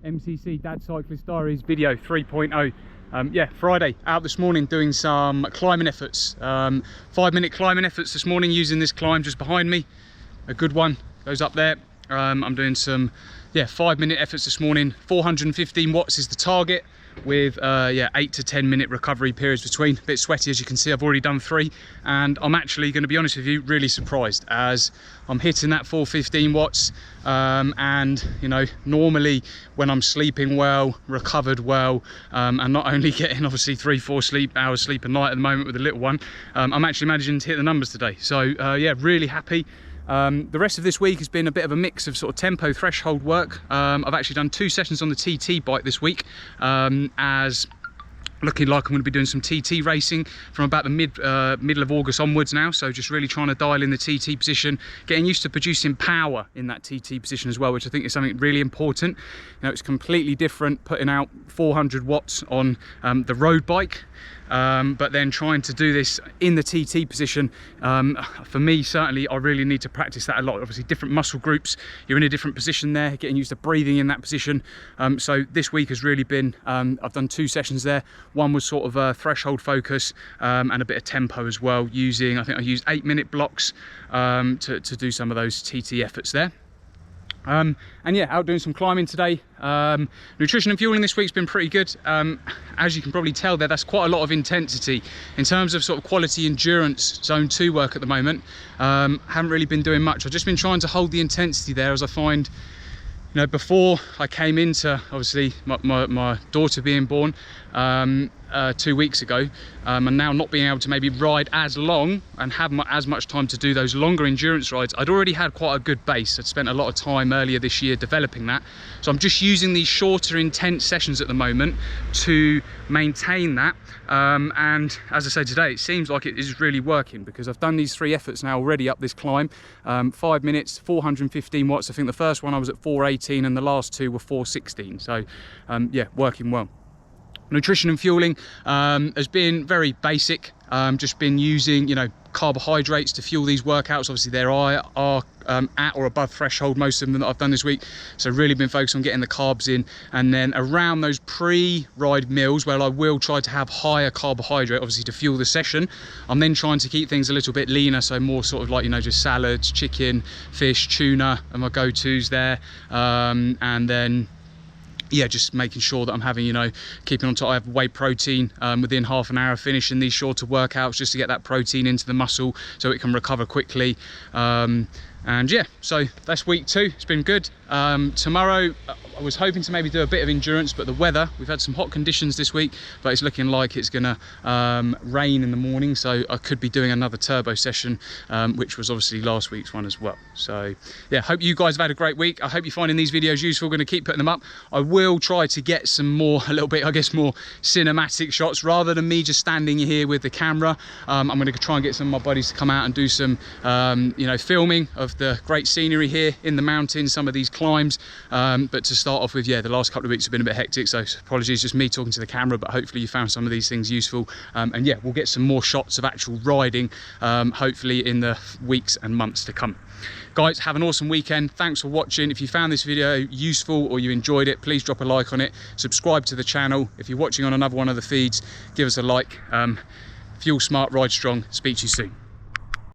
MCC Dad Cyclist Diaries video 3.0. Yeah, Friday, out this morning doing some climbing efforts. 5-minute climbing efforts this morning using this climb just behind me. A good one, goes up there. I'm doing some 5-minute efforts this morning. 415 watts is the target, with 8 to 10 minute recovery periods between. A bit sweaty, as you can see. I've already done 3, and I'm actually going to be honest with you, really surprised, as I'm hitting that 415 watts. And you know, normally when I'm sleeping well, recovered well, and not only getting obviously 3-4 hours sleep a night at the moment with the little one, I'm actually managing to hit the numbers today. So yeah, really happy. The rest of this week has been a bit of a mix of sort of tempo threshold work. I've actually done 2 sessions on the TT bike this week, as looking like I'm going to be doing some TT racing from about the middle of August onwards now. So just really trying to dial in the TT position, getting used to producing power in that TT position as well, which I think is something really important. You know, it's completely different putting out 400 watts on the road bike, but then trying to do this in the TT position. For me, certainly, I really need to practice that a lot. Obviously, different muscle groups, you're in a different position there, getting used to breathing in that position. So this week has really been, I've done 2 sessions there. One was sort of a threshold focus, and a bit of tempo as well, using, I think I used 8-minute blocks to do some of those TT efforts there. And yeah, out doing some climbing today. Nutrition and fueling this week's been pretty good. As you can probably tell there, that's quite a lot of intensity in terms of sort of quality endurance zone 2 work at the moment. Haven't really been doing much. I've just been trying to hold the intensity there, as I find, you know, before I came into obviously my daughter being born 2 weeks ago, and now not being able to maybe ride as long and have as much time to do those longer endurance rides. I'd already had quite a good base. I'd spent a lot of time earlier this year developing that, so I'm just using these shorter intense sessions at the moment to maintain that. And as I say, today it seems like it is really working, because I've done these 3 efforts now already up this climb. 5 minutes, 415 watts. I think the first one I was at 418 and the last 2 were 416. So yeah, working well. Nutrition and fueling has been very basic. Just been using, you know, carbohydrates to fuel these workouts. Obviously there are at or above threshold, most of them that I've done this week, so really been focused on getting the carbs in. And then around those pre-ride meals, where I will try to have higher carbohydrate obviously to fuel the session, I'm then trying to keep things a little bit leaner, so more sort of like, you know, just salads, chicken, fish, tuna are my go-tos there. And then yeah, just making sure that I'm having, you know, keeping on top. I have whey protein within half an hour of finishing these shorter workouts, just to get that protein into the muscle so it can recover quickly. And yeah, so that's week 2. It's been good. Tomorrow I was hoping to maybe do a bit of endurance, but the weather, we've had some hot conditions this week, but it's looking like it's gonna rain in the morning, so I could be doing another turbo session, which was obviously last week's one as well. So yeah, hope you guys have had a great week. I hope you're finding these videos useful. Going to keep putting them up. I will try to get some more, a little bit, I guess, more cinematic shots rather than me just standing here with the camera. I'm going to try and get some of my buddies to come out and do some you know, filming of the great scenery here in the mountains, some of these climbs. But to start off with, yeah, the last couple of weeks have been a bit hectic, so apologies, just me talking to the camera, but hopefully you found some of these things useful. And yeah, we'll get some more shots of actual riding, hopefully in the weeks and months to come. Guys, have an awesome weekend. Thanks for watching. If you found this video useful or you enjoyed it, please drop a like on it. Subscribe to the channel. If you're watching on another one of the feeds, give us a like. Fuel smart, ride strong. Speak to you soon.